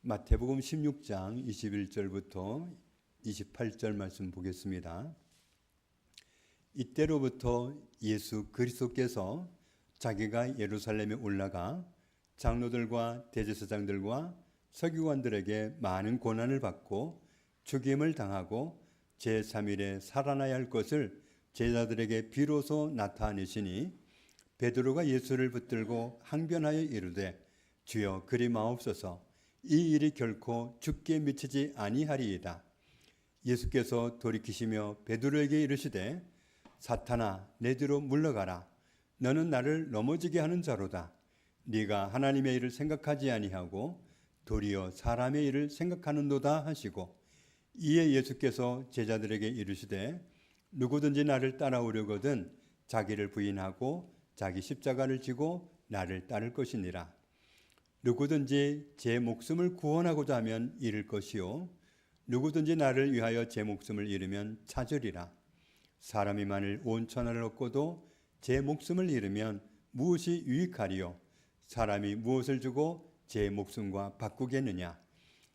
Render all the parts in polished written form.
마태복음 16장 21절부터 28절 말씀 보겠습니다. 이때로부터 예수 그리스도께서 자기가 예루살렘에 올라가 장로들과 대제사장들과 서기관들에게 많은 고난을 받고 죽임을 당하고 제3일에 살아나야 할 것을 제자들에게 비로소 나타내시니 베드로가 예수를 붙들고 항변하여 이르되 주여 그리 마옵소서. 이 일이 결코 죽게 미치지 아니하리이다. 예수께서 돌이키시며 베드로에게 이르시되 사탄아 내 뒤로 물러가라. 너는 나를 넘어지게 하는 자로다. 네가 하나님의 일을 생각하지 아니하고 도리어 사람의 일을 생각하는도다 하시고 이에 예수께서 제자들에게 이르시되 누구든지 나를 따라오려거든 자기를 부인하고 자기 십자가를 지고 나를 따를 것이니라. 누구든지 제 목숨을 구원하고자 하면 잃을 것이요 누구든지 나를 위하여 제 목숨을 잃으면 찾으리라. 사람이 만일 온 천하를 얻고도 제 목숨을 잃으면 무엇이 유익하리요? 사람이 무엇을 주고 제 목숨과 바꾸겠느냐?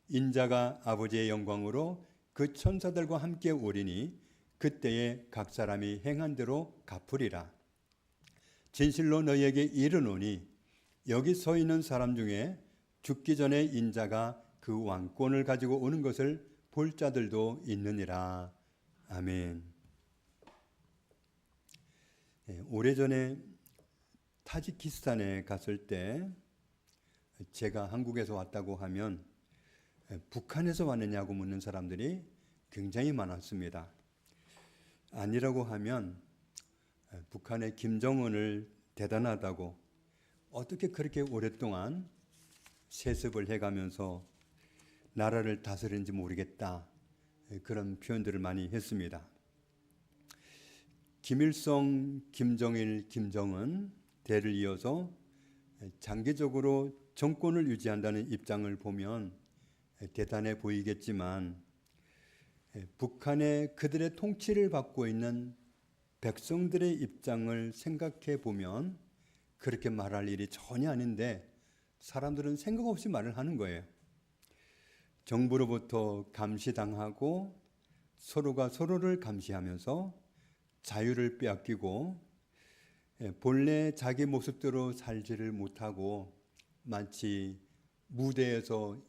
인자가 아버지의 영광으로 그 천사들과 함께 오리니 그때에 각 사람이 행한 대로 갚으리라. 진실로 너희에게 이르노니 여기 서 있는 사람 중에 죽기 전에 인자가 그 왕권을 가지고 오는 것을 볼 자들도 있느니라. 아멘. 오래전에 타지키스탄에 갔을 때 제가 한국에서 왔다고 하면 북한에서 왔느냐고 묻는 사람들이 굉장히 많았습니다. 아니라고 하면 북한의 김정은을 대단하다고 어떻게 그렇게 오랫동안 세습을 해가면서 나라를 다스리는지 모르겠다. 그런 표현들을 많이 했습니다. 김일성, 김정일, 김정은 대를 이어서 장기적으로 정권을 유지한다는 입장을 보면 대단해 보이겠지만 북한의 그들의 통치를 받고 있는 백성들의 입장을 생각해 보면 그렇게 말할 일이 전혀 아닌데 사람들은 생각 없이 말을 하는 거예요. 정부로부터 감시당하고 서로가 서로를 감시하면서 자유를 빼앗기고 본래 자기 모습대로 살지를 못하고 마치 무대에서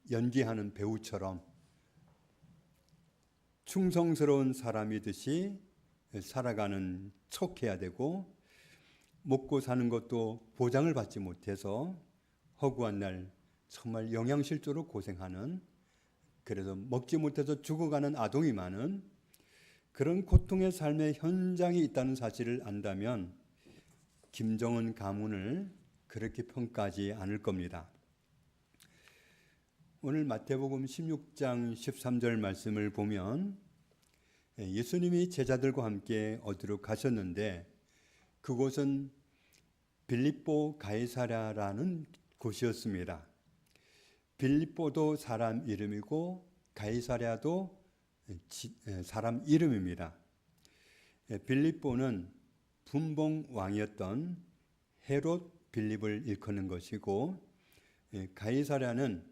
연기하는 배우처럼 충성스러운 사람이듯이 살아가는 척해야 되고 먹고 사는 것도 보장을 받지 못해서 허구한 날 정말 영양실조로 고생하는, 그래서 먹지 못해서 죽어가는 아동이 많은 그런 고통의 삶의 현장이 있다는 사실을 안다면 김정은 가문을 그렇게 평가하지 않을 겁니다. 오늘 마태복음 16장 13절 말씀을 보면 예수님이 제자들과 함께 어디로 가셨는데 그곳은 빌립보 가이사랴라는 곳이었습니다. 빌립보도 사람 이름이고 가이사랴도 사람 이름입니다. 빌립보는 분봉 왕이었던 헤롯 빌립을 일컫는 것이고 가이사랴는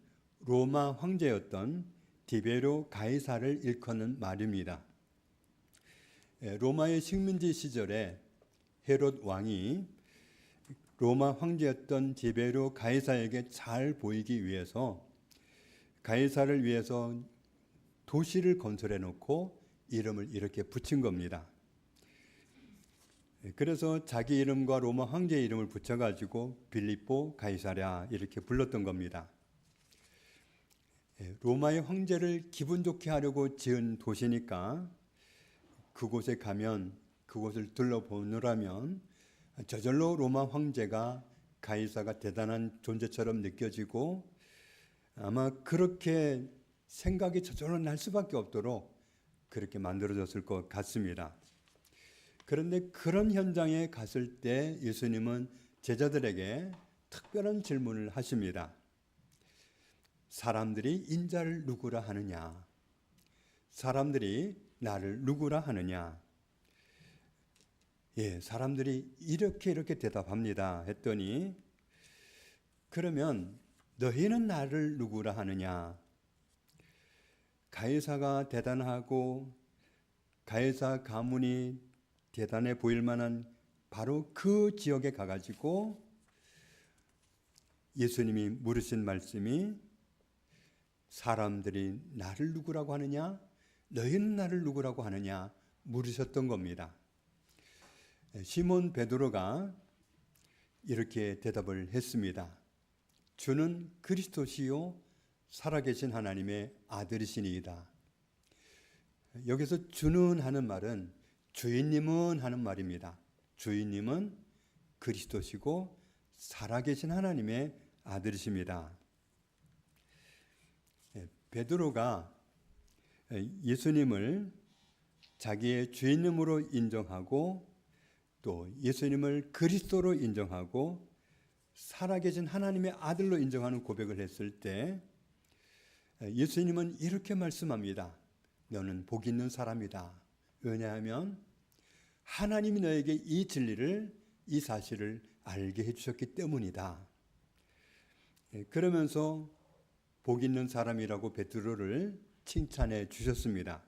로마 황제였던 디베로 가이사를 일컫는 말입니다. 로마의 식민지 시절에 헤롯 왕이 로마 황제였던 디베로 가이사에게 잘 보이기 위해서 가이사를 위해서 도시를 건설해 놓고 이름을 이렇게 붙인 겁니다. 그래서 자기 이름과 로마 황제의 이름을 붙여가지고 빌립보 가이사랴 이렇게 불렀던 겁니다. 로마의 황제를 기분 좋게 하려고 지은 도시니까 그곳에 가면 그곳을 둘러보느라면 저절로 로마 황제가 가이사가 대단한 존재처럼 느껴지고 아마 그렇게 생각이 저절로 날 수밖에 없도록 그렇게 만들어졌을 것 같습니다. 그런데 그런 현장에 갔을 때 예수님은 제자들에게 특별한 질문을 하십니다. 사람들이 인자를 누구라 하느냐? 사람들이 나를 누구라 하느냐? 사람들이 이렇게 대답합니다 했더니 그러면 너희는 나를 누구라 하느냐? 가이사가 대단하고 가이사 가문이 대단해 보일 만한 바로 그 지역에 가가지고 예수님이 물으신 말씀이 사람들이 나를 누구라고 하느냐? 너희는 나를 누구라고 하느냐? 물으셨던 겁니다. 시몬 베드로가 이렇게 대답을 했습니다. 주는 그리스도시요 살아계신 하나님의 아들이시니이다. 여기서 주는 하는 말은 주인님은 하는 말입니다. 주인님은 그리스도시고 살아계신 하나님의 아들이십니다. 베드로가 예수님을 자기의 주인님으로 인정하고 또 예수님을 그리스도로 인정하고 살아계신 하나님의 아들로 인정하는 고백을 했을 때 예수님은 이렇게 말씀합니다. 너는 복 있는 사람이다. 왜냐하면 하나님이 너에게 이 진리를, 이 사실을 알게 해주셨기 때문이다. 그러면서 복 있는 사람이라고 베드로를 칭찬해 주셨습니다.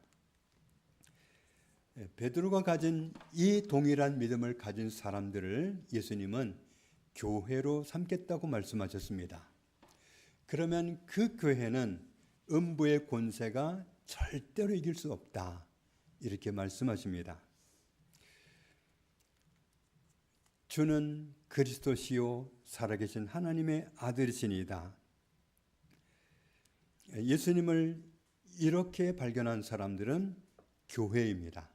베드로가 가진 이 동일한 믿음을 가진 사람들을 예수님은 교회로 삼겠다고 말씀하셨습니다. 그러면 그 교회는 음부의 권세가 절대로 이길 수 없다. 이렇게 말씀하십니다. 주는 그리스도시요 살아계신 하나님의 아들이시니이다. 예수님을 이렇게 발견한 사람들은 교회입니다.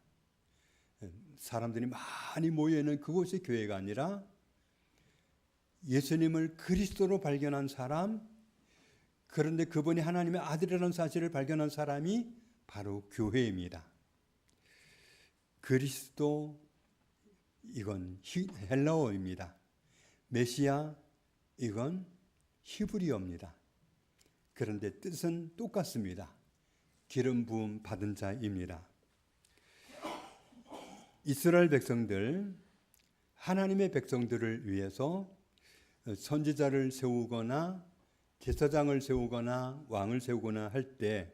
사람들이 많이 모여있는 그곳이 교회가 아니라 예수님을 그리스도로 발견한 사람, 그런데 그분이 하나님의 아들이라는 사실을 발견한 사람이 바로 교회입니다. 그리스도, 이건 헬라어입니다. 메시아, 이건 히브리어입니다. 그런데 뜻은 똑같습니다. 기름 부음 받은 자입니다. 이스라엘 백성들, 하나님의 백성들을 위해서 선지자를 세우거나 제사장을 세우거나 왕을 세우거나 할 때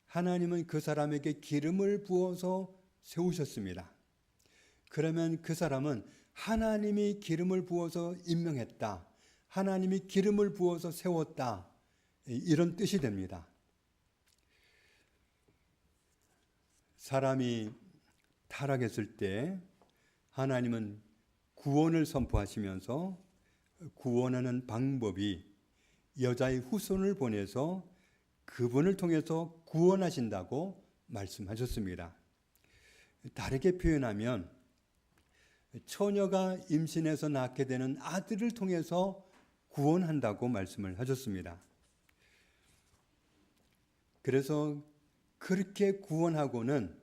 하나님은 그 사람에게 기름을 부어서 세우셨습니다. 그러면 그 사람은 하나님이 기름을 부어서 임명했다, 하나님이 기름을 부어서 세웠다, 이런 뜻이 됩니다. 사람이 타락했을 때 하나님은 구원을 선포하시면서 구원하는 방법이 여자의 후손을 보내서 그분을 통해서 구원하신다고 말씀하셨습니다. 다르게 표현하면 처녀가 임신해서 낳게 되는 아들을 통해서 구원한다고 말씀을 하셨습니다. 그래서 그렇게 구원하고는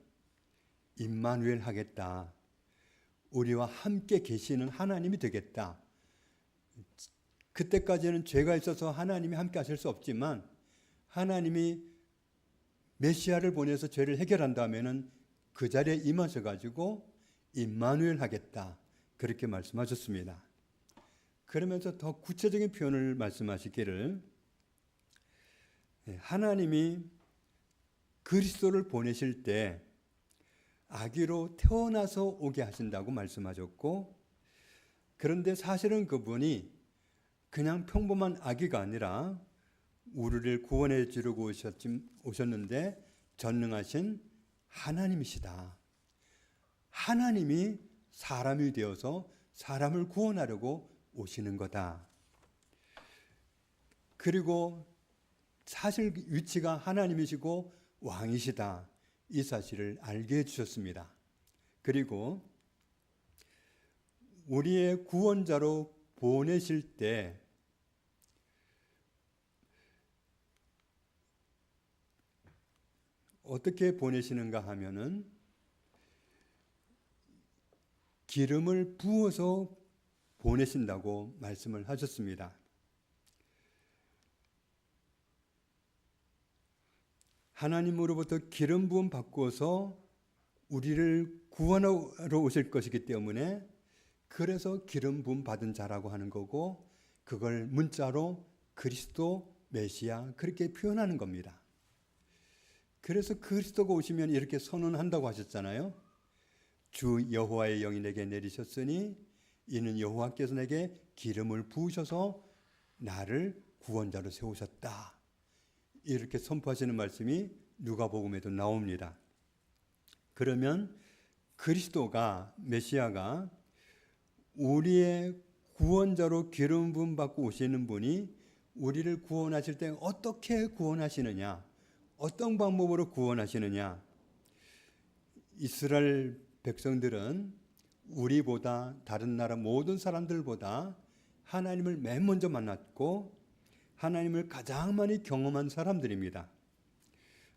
임마누엘 하겠다, 우리와 함께 계시는 하나님이 되겠다. 그때까지는 죄가 있어서 하나님이 함께 하실 수 없지만 하나님이 메시아를 보내서 죄를 해결한다면은 그 자리에 임하셔가지고 임마누엘 하겠다, 그렇게 말씀하셨습니다. 그러면서 더 구체적인 표현을 말씀하시기를 하나님이 그리스도를 보내실 때 아기로 태어나서 오게 하신다고 말씀하셨고, 그런데 사실은 그분이 그냥 평범한 아기가 아니라 우리를 구원해 주려고 오셨는데 전능하신 하나님이시다. 하나님이 사람이 되어서 사람을 구원하려고 오시는 거다. 그리고 사실 위치가 하나님이시고 왕이시다, 이 사실을 알게 해주셨습니다. 그리고 우리의 구원자로 보내실 때 어떻게 보내시는가 하면은 기름을 부어서 보내신다고 말씀을 하셨습니다. 하나님으로부터 기름 부음 받고서 우리를 구원하러 오실 것이기 때문에 그래서 기름 부음 받은 자라고 하는 거고, 그걸 문자로 그리스도 메시아 그렇게 표현하는 겁니다. 그래서 그리스도가 오시면 이렇게 선언한다고 하셨잖아요. 주 여호와의 영이 내게 내리셨으니 이는 여호와께서 내게 기름을 부으셔서 나를 구원자로 세우셨다. 이렇게 선포하시는 말씀이 누가복음에도 나옵니다. 그러면 그리스도가 메시아가 우리의 구원자로 기름 부음 받고 오시는 분이 우리를 구원하실 때 어떻게 구원하시느냐? 어떤 방법으로 구원하시느냐? 이스라엘 백성들은 우리보다 다른 나라 모든 사람들보다 하나님을 맨 먼저 만났고 하나님을 가장 많이 경험한 사람들입니다.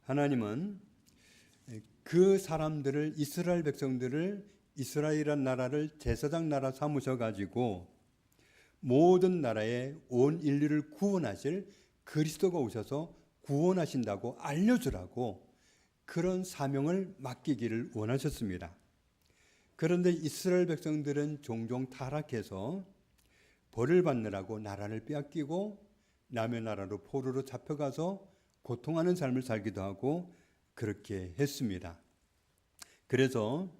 하나님은 그 사람들을 이스라엘 백성들을 이스라엘이라는 나라를 제사장 나라 삼으셔 가지고 모든 나라의 온 인류를 구원하실 그리스도가 오셔서 구원하신다고 알려주라고 그런 사명을 맡기기를 원하셨습니다. 그런데 이스라엘 백성들은 종종 타락해서 벌을 받느라고 나라를 빼앗기고 남의 나라로 포로로 잡혀가서 고통하는 삶을 살기도 하고 그렇게 했습니다. 그래서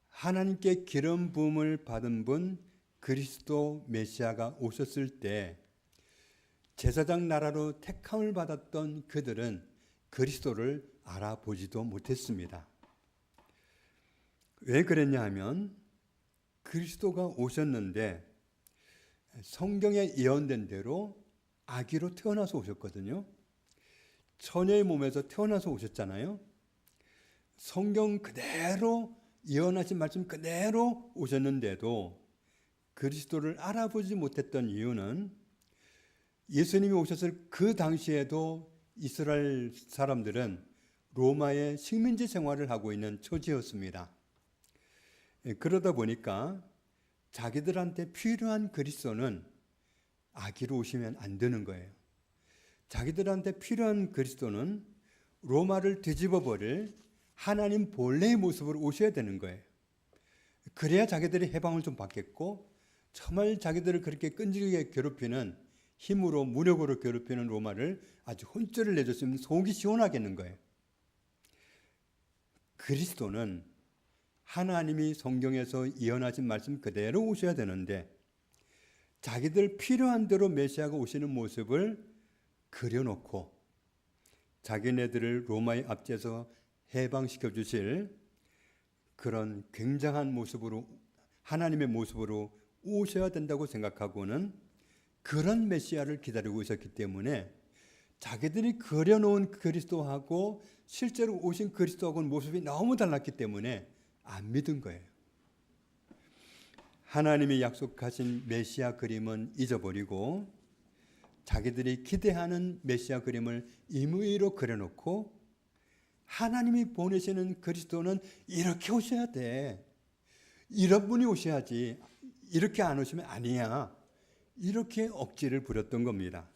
하나님께 기름 부음을 받은 분 그리스도 메시아가 오셨을 때 제사장 나라로 택함을 받았던 그들은 그리스도를 알아보지도 못했습니다. 왜 그랬냐 하면 그리스도가 오셨는데 성경에 예언된 대로 아기로 태어나서 오셨거든요. 처녀의 몸에서 태어나서 오셨잖아요. 성경 그대로 예언하신 말씀 그대로 오셨는데도 그리스도를 알아보지 못했던 이유는 예수님이 오셨을 그 당시에도 이스라엘 사람들은 로마의 식민지 생활을 하고 있는 처지였습니다. 그러다 보니까 자기들한테 필요한 그리스도는 아기로 오시면 안 되는 거예요. 자기들한테 필요한 그리스도는 로마를 뒤집어 버릴 하나님 본래의 모습으로 오셔야 되는 거예요. 그래야 자기들이 해방을 좀 받겠고 정말 자기들을 그렇게 끈질기게 괴롭히는 힘으로 무력으로 괴롭히는 로마를 아주 혼쭐을 내줬으면 속이 시원하겠는 거예요. 그리스도는 하나님이 성경에서 예언하신 말씀 그대로 오셔야 되는데 자기들 필요한 대로 메시아가 오시는 모습을 그려놓고 자기네들을 로마의 압제에서 해방시켜 주실 그런 굉장한 모습으로 하나님의 모습으로 오셔야 된다고 생각하고는 그런 메시아를 기다리고 있었기 때문에 자기들이 그려놓은 그리스도하고 실제로 오신 그리스도하고는 모습이 너무 달랐기 때문에 안 믿은 거예요. 하나님이 약속하신 메시아 그림은 잊어버리고 자기들이 기대하는 메시아 그림을 임의로 그려놓고 하나님이 보내시는 그리스도는 이렇게 오셔야 돼. 이런 분이 오셔야지. 이렇게 안 오시면 아니야. 이렇게 억지를 부렸던 겁니다.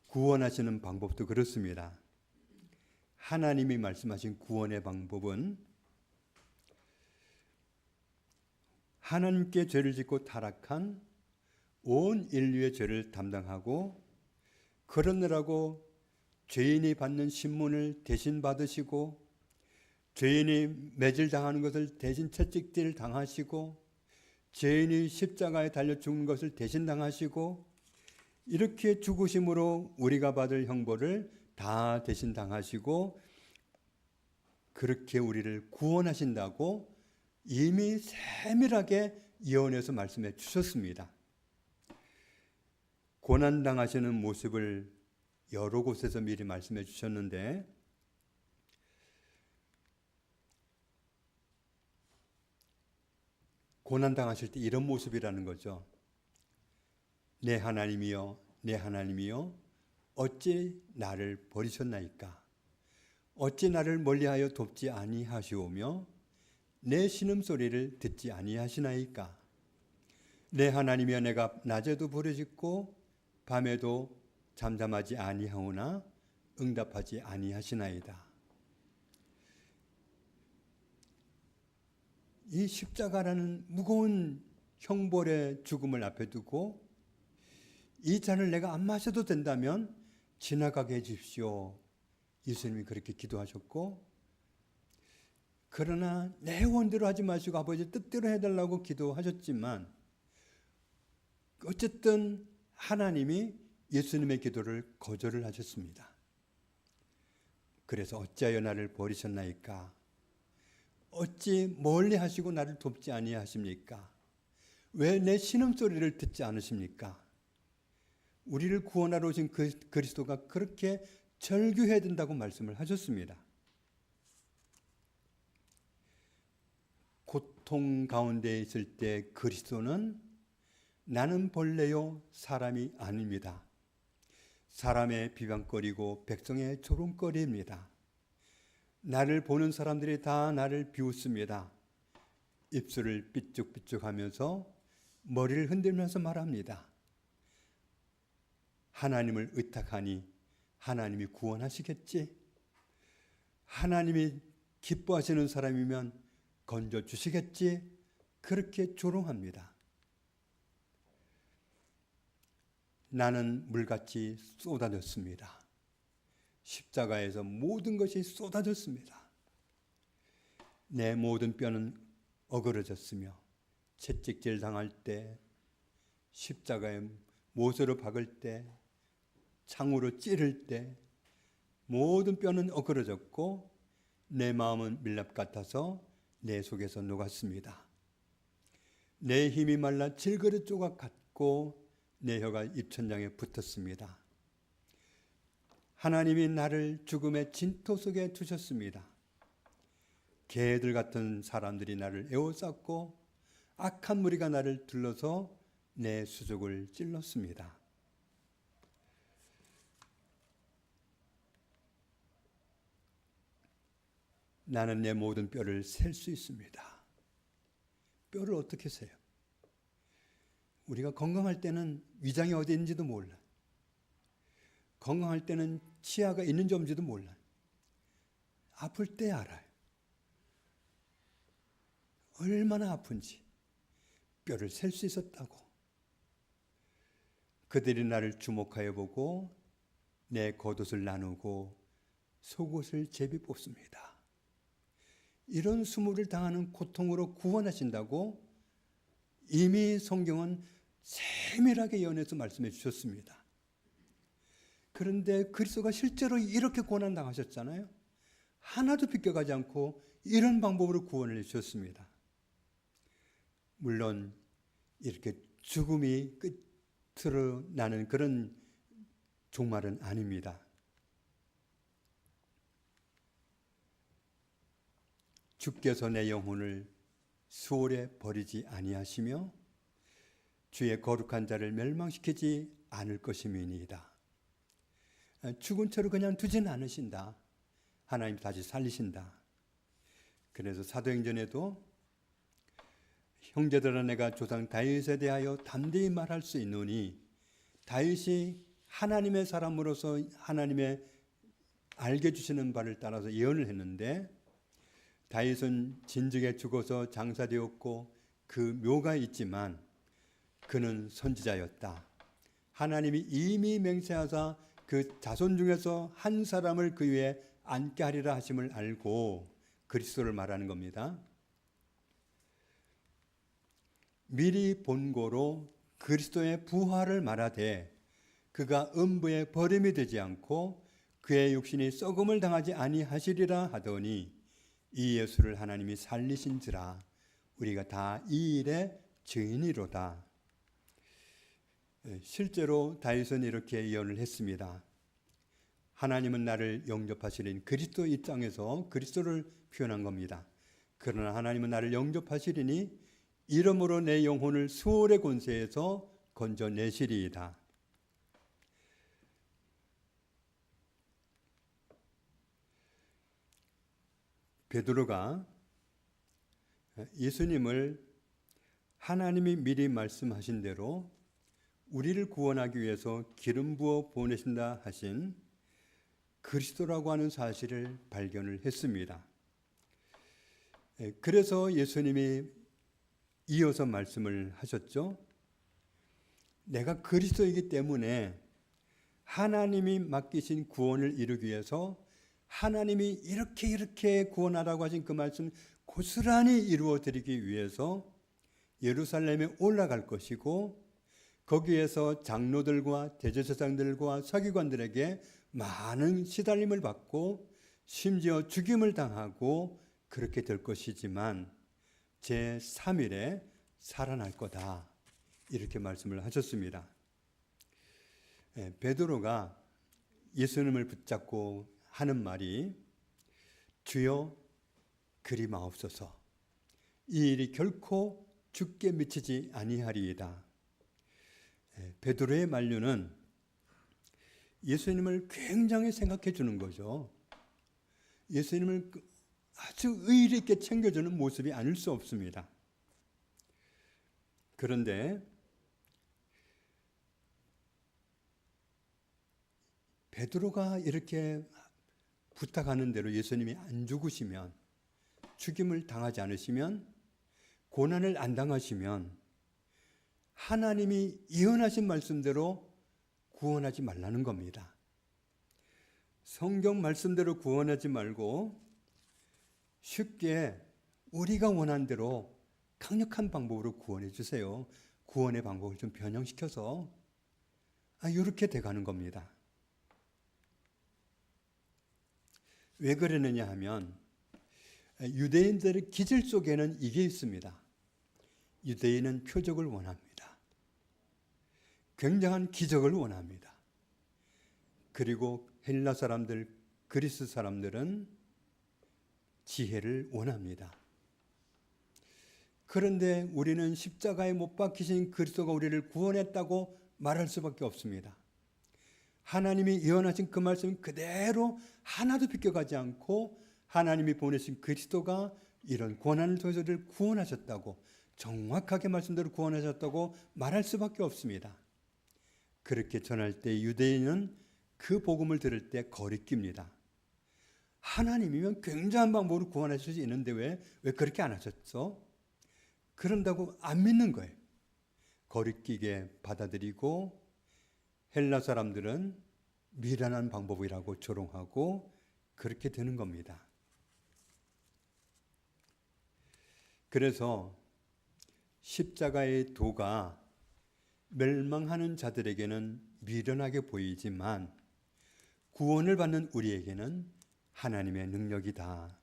구원하시는 방법도 그렇습니다. 하나님이 말씀하신 구원의 방법은 하나님께 죄를 짓고 타락한 온 인류의 죄를 담당하고 그러느라고 죄인이 받는 신문을 대신 받으시고 죄인이 매질당하는 것을 대신 채찍질 당하시고 죄인이 십자가에 달려 죽는 것을 대신 당하시고 이렇게 죽으심으로 우리가 받을 형벌을 다 대신 당하시고 그렇게 우리를 구원하신다고 이미 세밀하게 예언해서 말씀해 주셨습니다. 고난당하시는 모습을 여러 곳에서 미리 말씀해 주셨는데 고난당하실 때 이런 모습이라는 거죠. 내 하나님이여 내 하나님이여 어찌 나를 버리셨나이까 어찌 나를 멀리하여 돕지 아니하시오며 내 신음소리를 듣지 아니하시나이까 내 하나님이여 내가 낮에도 부르짖고 밤에도 잠잠하지 아니하오나 응답하지 아니하시나이다. 이 십자가라는 무거운 형벌의 죽음을 앞에 두고 이 잔을 내가 안 마셔도 된다면 지나가게 해주십시오. 예수님이 그렇게 기도하셨고, 그러나 내 원대로 하지 마시고 아버지 뜻대로 해달라고 기도하셨지만 어쨌든 하나님이 예수님의 기도를 거절을 하셨습니다. 그래서 어찌하여 나를 버리셨나이까? 어찌 멀리 하시고 나를 돕지 아니하십니까? 왜 내 신음소리를 듣지 않으십니까? 우리를 구원하러 오신 그리스도가 그렇게 절규해야 된다고 말씀을 하셨습니다. 고통 가운데 있을 때 그리스도는 나는 본래요 사람이 아닙니다. 사람의 비방거리고 백성의 조롱거리입니다. 나를 보는 사람들이 다 나를 비웃습니다. 입술을 삐죽삐죽하면서 머리를 흔들면서 말합니다. 하나님을 의탁하니 하나님이 구원하시겠지? 하나님이 기뻐하시는 사람이면 건져주시겠지? 그렇게 조롱합니다. 나는 물같이 쏟아졌습니다. 십자가에서 모든 것이 쏟아졌습니다. 내 모든 뼈는 어그러졌으며 채찍질 당할 때, 십자가에 못으로 박을 때, 창으로 찌를 때 모든 뼈는 어그러졌고 내 마음은 밀랍 같아서 내 속에서 녹았습니다. 내 힘이 말라 질그릇 조각 같고 내 혀가 입천장에 붙었습니다. 하나님이 나를 죽음의 진토 속에 두셨습니다. 개들 같은 사람들이 나를 에워쌌고 악한 무리가 나를 둘러서 내 수족을 찔렀습니다. 나는 내 모든 뼈를 셀 수 있습니다. 뼈를 어떻게 세요? 우리가 건강할 때는 위장이 어디 있는지도 몰라. 건강할 때는 치아가 있는지 없는지도 몰라. 아플 때 알아요. 얼마나 아픈지 뼈를 셀 수 있었다고. 그들이 나를 주목하여 보고 내 겉옷을 나누고 속옷을 제비 뽑습니다. 이런 수모를 당하는 고통으로 구원하신다고 이미 성경은 세밀하게 예언해서 말씀해 주셨습니다. 그런데 그리스도가 실제로 이렇게 고난당하셨잖아요. 하나도 비껴가지 않고 이런 방법으로 구원을 해주셨습니다. 물론 이렇게 죽음이 끝으로 나는 그런 종말은 아닙니다. 주께서 내 영혼을 수월에 버리지 아니하시며 주의 거룩한 자를 멸망시키지 않을 것임이니이다. 죽은 채로 그냥 두지는 않으신다. 하나님 다시 살리신다. 그래서 사도행전에도 형제들아 내가 조상 다윗에 대하여 담대히 말할 수 있노니 다윗이 하나님의 사람으로서 하나님의 알게 주시는 바를 따라서 예언을 했는데 다윗은 진즉에 죽어서 장사되었고 그 묘가 있지만 그는 선지자였다. 하나님이 이미 맹세하사 그 자손 중에서 한 사람을 그 위에 앉게 하리라 하심을 알고 그리스도를 말하는 겁니다. 미리 본고로 그리스도의 부활을 말하되 그가 음부에 버림이 되지 않고 그의 육신이 썩음을 당하지 아니하시리라 하더니 이 예수를 하나님이 살리신지라 우리가 다 이 일의 증인이로다. 실제로 다윗은 이렇게 예언을 했습니다. 하나님은 나를 영접하시린 그리스도 입장에서 그리스도를 표현한 겁니다. 그러나 하나님은 나를 영접하시리니 이러므로 내 영혼을 수월의 권세에서 건져내시리이다. 베드로가 예수님을 하나님이 미리 말씀하신 대로 우리를 구원하기 위해서 기름 부어 보내신다 하신 그리스도라고 하는 사실을 발견을 했습니다. 그래서 예수님이 이어서 말씀을 하셨죠. 내가 그리스도이기 때문에 하나님이 맡기신 구원을 이루기 위해서 하나님이 이렇게 구원하라고 하신 그 말씀 고스란히 이루어 드리기 위해서 예루살렘에 올라갈 것이고, 거기에서 장로들과 대제사장들과 서기관들에게 많은 시달림을 받고 심지어 죽임을 당하고 그렇게 될 것이지만 제3일에 살아날 거다, 이렇게 말씀을 하셨습니다. 베드로가 예수님을 붙잡고 하는 말이 주여 그리 마옵소서, 이 일이 결코 죽게 미치지 아니하리이다. 베드로의 만류는 예수님을 굉장히 생각해 주는 거죠. 예수님을 아주 의리 있게 챙겨주는 모습이 아닐 수 없습니다. 그런데 베드로가 이렇게 부탁하는 대로 예수님이 안 죽으시면, 죽임을 당하지 않으시면, 고난을 안 당하시면 하나님이 예언하신 말씀대로 구원하지 말라는 겁니다. 성경 말씀대로 구원하지 말고 쉽게 우리가 원하는 대로 강력한 방법으로 구원해 주세요. 구원의 방법을 좀 변형시켜서 이렇게 돼가는 겁니다. 왜 그러느냐 하면 유대인들의 기질 속에는 이게 있습니다. 유대인은 표적을 원합니다. 굉장한 기적을 원합니다. 그리고 헬라 사람들, 그리스 사람들은 지혜를 원합니다. 그런데 우리는 십자가에 못 박히신 그리스도가 우리를 구원했다고 말할 수밖에 없습니다. 하나님이 예언하신 그 말씀 그대로 하나도 비껴가지 않고 하나님이 보내신 그리스도가 이런 고난을 통해서 우리를 구원하셨다고, 정확하게 말씀대로 구원하셨다고 말할 수밖에 없습니다. 그렇게 전할 때 유대인은 그 복음을 들을 때 거리낍니다. 하나님이면 굉장한 방법으로 구원하실 수 있는데 왜 그렇게 안 하셨어? 그런다고 안 믿는 거예요. 거리끼게 받아들이고, 헬라 사람들은 미련한 방법이라고 조롱하고 그렇게 되는 겁니다. 그래서 십자가의 도가 멸망하는 자들에게는 미련하게 보이지만 구원을 받는 우리에게는 하나님의 능력이다.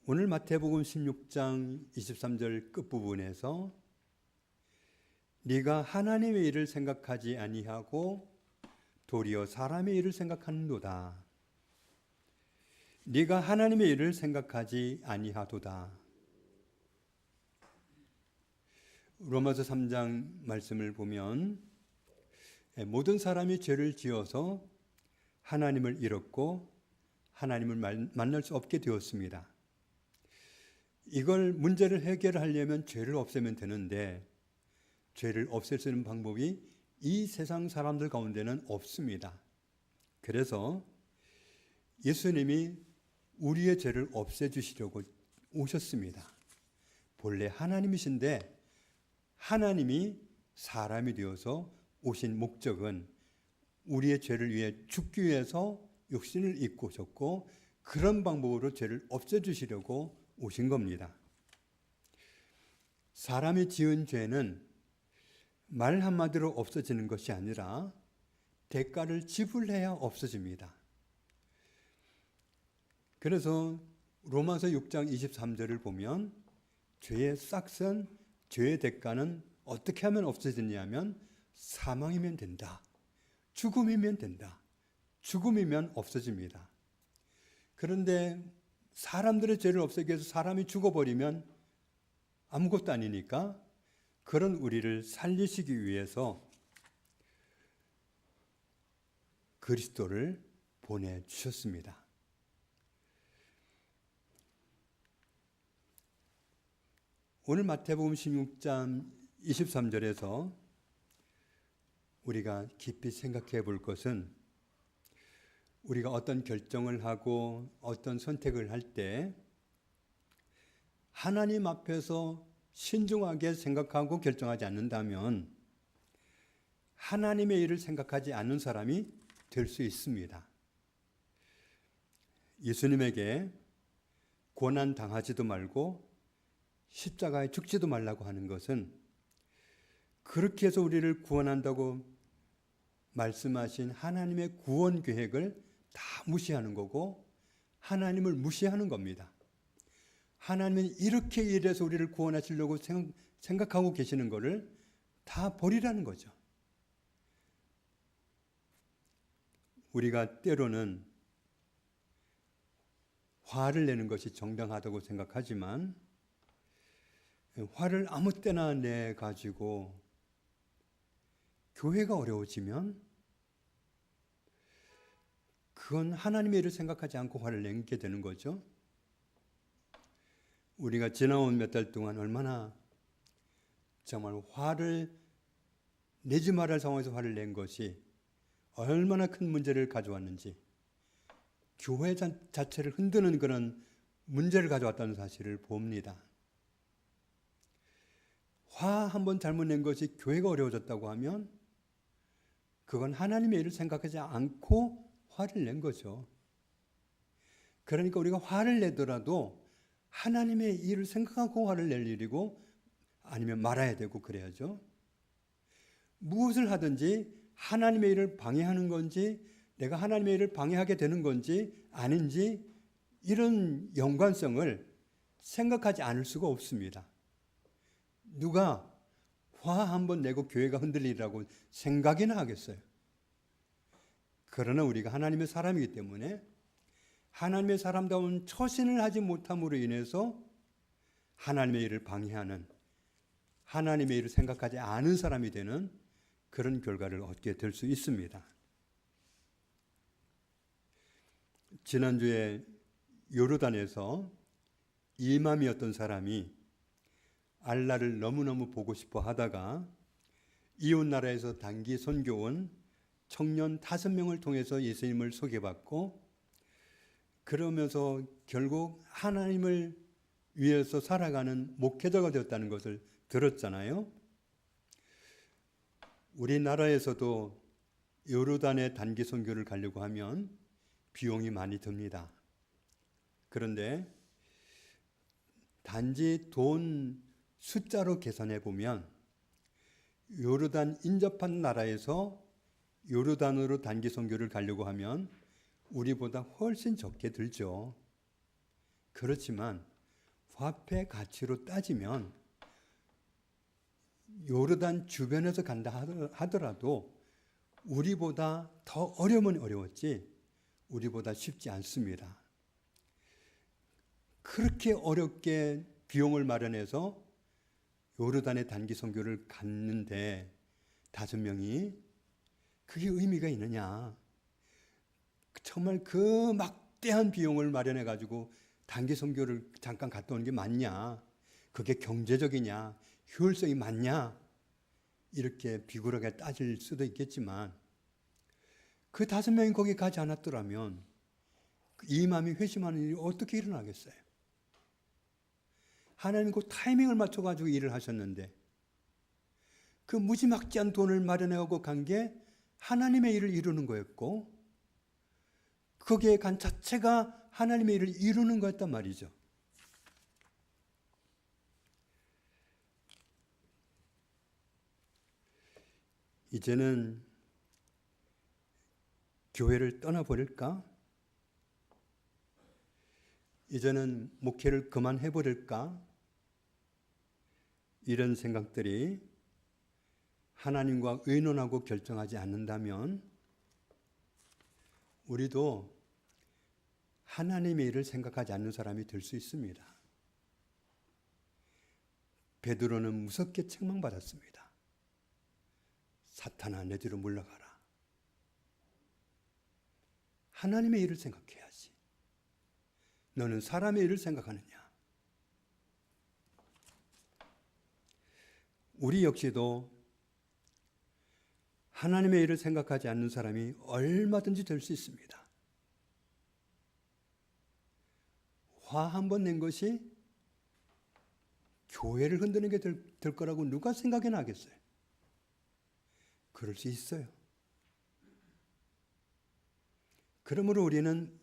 오늘 마태복음 16장 23절 끝부분에서 네가 하나님의 일을 생각하지 아니하고 도리어 사람의 일을 생각하는도다. 네가 하나님의 일을 생각하지 아니하도다. 로마서 3장 말씀을 보면 모든 사람이 죄를 지어서 하나님을 잃었고 하나님을 만날 수 없게 되었습니다. 이걸 문제를 해결하려면 죄를 없애면 되는데 죄를 없앨 수 있는 방법이 이 세상 사람들 가운데는 없습니다. 그래서 예수님이 우리의 죄를 없애주시려고 오셨습니다. 본래 하나님이신데 하나님이 사람이 되어서 오신 목적은 우리의 죄를 위해 죽기 위해서 육신을 입고 오셨고, 그런 방법으로 죄를 없애주시려고 오신 겁니다. 사람이 지은 죄는 말 한마디로 없어지는 것이 아니라 대가를 지불해야 없어집니다. 그래서 로마서 6장 23절을 보면 죄의 싹은, 죄의 대가는 어떻게 하면 없어지냐면 사망이면 된다. 죽음이면 된다. 죽음이면 없어집니다. 그런데 사람들의 죄를 없애기 위해서 사람이 죽어버리면 아무것도 아니니까 그런 우리를 살리시기 위해서 그리스도를 보내주셨습니다. 오늘 마태복음 16장 23절에서 우리가 깊이 생각해 볼 것은, 우리가 어떤 결정을 하고 어떤 선택을 할 때 하나님 앞에서 신중하게 생각하고 결정하지 않는다면 하나님의 일을 생각하지 않는 사람이 될 수 있습니다. 예수님에게 고난 당하지도 말고 십자가에 죽지도 말라고 하는 것은 그렇게 해서 우리를 구원한다고 말씀하신 하나님의 구원 계획을 다 무시하는 거고 하나님을 무시하는 겁니다. 하나님은 이렇게 일해서 우리를 구원하시려고 생각하고 계시는 것을 다 버리라는 거죠. 우리가 때로는 화를 내는 것이 정당하다고 생각하지만 화를 아무 때나 내 가지고 교회가 어려워지면 그건 하나님의 일을 생각하지 않고 화를 내게 되는 거죠. 우리가 지나온 몇 달 동안 얼마나 정말 화를 내지 말할 상황에서 화를 낸 것이 얼마나 큰 문제를 가져왔는지, 교회 자체를 흔드는 그런 문제를 가져왔다는 사실을 봅니다. 화 한 번 잘못 낸 것이 교회가 어려워졌다고 하면 그건 하나님의 일을 생각하지 않고 화를 낸 거죠. 그러니까 우리가 화를 내더라도 하나님의 일을 생각하고 화를 낼 일이고 아니면 말아야 되고 그래야죠. 무엇을 하든지 하나님의 일을 방해하는 건지 내가 하나님의 일을 방해하게 되는 건지 아닌지 이런 연관성을 생각하지 않을 수가 없습니다. 누가 화 한번 내고 교회가 흔들리라고 생각이나 하겠어요. 그러나 우리가 하나님의 사람이기 때문에 하나님의 사람다운 처신을 하지 못함으로 인해서 하나님의 일을 방해하는, 하나님의 일을 생각하지 않은 사람이 되는 그런 결과를 얻게 될 수 있습니다. 지난주에 요르단에서 이맘이었던 사람이 알라를 너무너무 보고 싶어 하다가 이웃 나라에서 단기 선교 온 청년 5명을 통해서 예수님을 소개받고 그러면서 결국 하나님을 위해서 살아가는 목회자가 되었다는 것을 들었잖아요. 우리나라에서도 요르단의 단기 선교를 가려고 하면 비용이 많이 듭니다. 그런데 단지 돈 숫자로 계산해 보면 요르단 인접한 나라에서 요르단으로 단기 선교를 가려고 하면 우리보다 훨씬 적게 들죠. 그렇지만 화폐 가치로 따지면 요르단 주변에서 간다 하더라도 우리보다 더 어려우면 어려웠지 우리보다 쉽지 않습니다. 그렇게 어렵게 비용을 마련해서 요르단의 단기 선교를 갔는데 5명이 그게 의미가 있느냐? 정말 그 막대한 비용을 마련해 가지고 단기 선교를 잠깐 갔다 오는 게 맞냐? 그게 경제적이냐? 효율성이 맞냐? 이렇게 비굴하게 따질 수도 있겠지만 그 5명이 거기 가지 않았더라면 이 마음이 회심하는 일이 어떻게 일어나겠어요? 하나님 그 타이밍을 맞춰가지고 일을 하셨는데 그 무지막지한 돈을 마련해가고 간 게 하나님의 일을 이루는 거였고 거기에 간 자체가 하나님의 일을 이루는 거였단 말이죠. 이제는 교회를 떠나버릴까? 이제는 목회를 그만해버릴까? 이런 생각들이 하나님과 의논하고 결정하지 않는다면 우리도 하나님의 일을 생각하지 않는 사람이 될 수 있습니다. 베드로는 무섭게 책망받았습니다. 사탄아, 내 뒤로 물러가라. 하나님의 일을 생각해야지. 너는 사람의 일을 생각하느냐? 우리 역시도 하나님의 일을 생각하지 않는 사람이 얼마든지 될 수 있습니다. 화 한 번 낸 것이 교회를 흔드는 게 될 거라고 누가 생각이 나겠어요? 그럴 수 있어요. 그러므로 우리는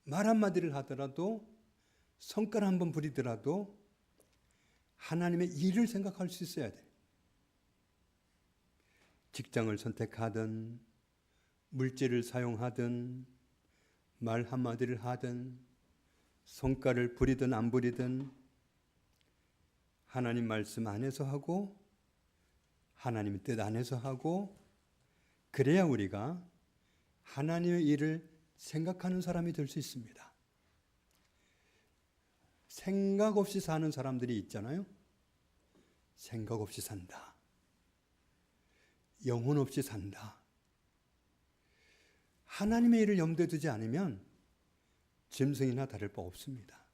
말 한마디를 하더라도 손가락 한번 부리더라도 하나님의 일을 생각할 수 있어야 돼. 직장을 선택하든 물질을 사용하든 말 한마디를 하든 손가락을 부리든 안 부리든 하나님 말씀 안에서 하고 하나님의 뜻 안에서 하고 그래야 우리가 하나님의 일을 생각하는 사람이 될 수 있습니다. 생각 없이 사는 사람들이 있잖아요. 생각 없이 산다. 영혼 없이 산다. 하나님의 일을 염두에 두지 않으면 짐승이나 다를 바 없습니다.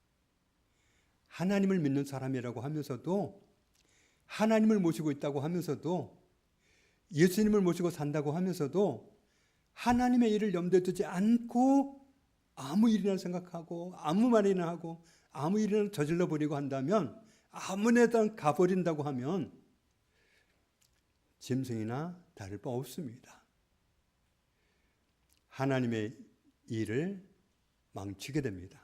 하나님을 믿는 사람이라고 하면서도 하나님을 모시고 있다고 하면서도 예수님을 모시고 산다고 하면서도 하나님의 일을 염두에 두지 않고 아무 일이나 생각하고 아무 말이나 하고 아무 일이나 저질러 버리고 한다면 아무 데나 가버린다고 하면 짐승이나 다를 바 없습니다. 하나님의 일을 망치게 됩니다.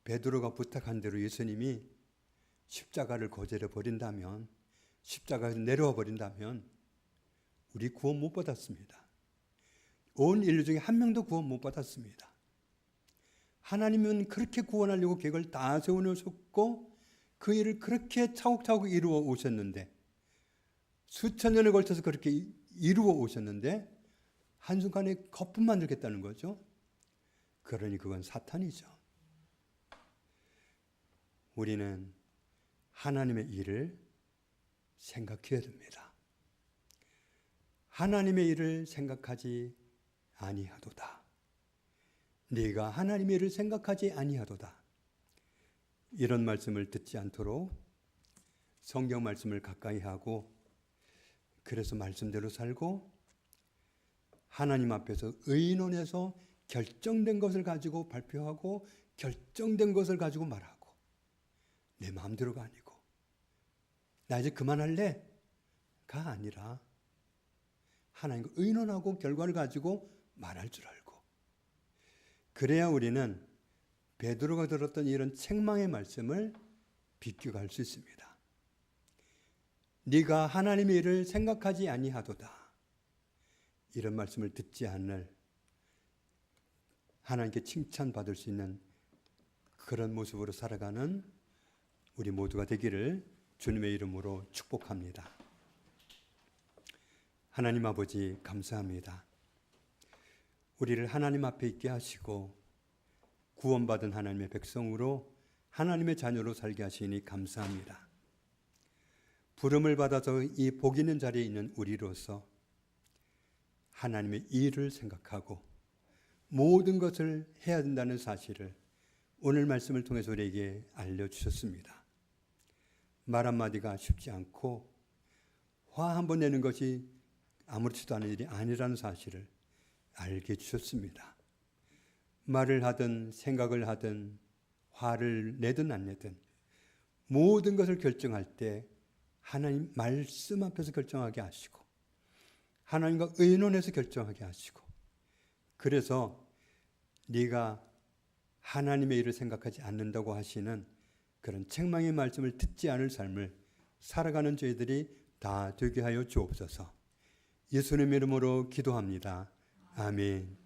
베드로가 부탁한 대로 예수님이 십자가를 거절해 버린다면, 십자가에서 내려와 버린다면 우리 구원 못 받았습니다. 온 인류 중에 한 명도 구원 못 받았습니다. 하나님은 그렇게 구원하려고 계획을 다 세워놓으셨고 그 일을 그렇게 차곡차곡 이루어 오셨는데, 수천 년에 걸쳐서 그렇게 이루어 오셨는데 한순간에 거품 만들겠다는 거죠. 그러니 그건 사탄이죠. 우리는 하나님의 일을 생각해야 됩니다. 하나님의 일을 생각하지 아니하도다. 네가 하나님의 일을 생각하지 아니하도다. 이런 말씀을 듣지 않도록 성경 말씀을 가까이 하고 그래서 말씀대로 살고 하나님 앞에서 의논해서 결정된 것을 가지고 발표하고 결정된 것을 가지고 말하고 내 마음대로가 아니고 나 이제 그만할래? 가 아니라 하나님과 의논하고 결과를 가지고 말할 줄 알고 그래야 우리는 베드로가 들었던 이런 책망의 말씀을 비껴갈 수 있습니다. 네가 하나님의 일을 생각하지 아니하도다. 이런 말씀을 듣지 않을 하나님께 칭찬받을 수 있는 그런 모습으로 살아가는 우리 모두가 되기를 주님의 이름으로 축복합니다. 하나님 아버지 감사합니다. 우리를 하나님 앞에 있게 하시고 구원받은 하나님의 백성으로 하나님의 자녀로 살게 하시니 감사합니다. 부름을 받아서 이 복 있는 자리에 있는 우리로서 하나님의 일을 생각하고 모든 것을 해야 된다는 사실을 오늘 말씀을 통해서 우리에게 알려주셨습니다. 말 한마디가 쉽지 않고 화 한 번 내는 것이 아무렇지도 않은 일이 아니라는 사실을 알게 해주셨습니다. 말을 하든 생각을 하든 화를 내든 안 내든 모든 것을 결정할 때 하나님 말씀 앞에서 결정하게 하시고 하나님과 의논해서 결정하게 하시고 그래서 네가 하나님의 일을 생각하지 않는다고 하시는 그런 책망의 말씀을 듣지 않을 삶을 살아가는 저희들이 다 되게 하여 주옵소서. 예수님의 이름으로 기도합니다. 아멘.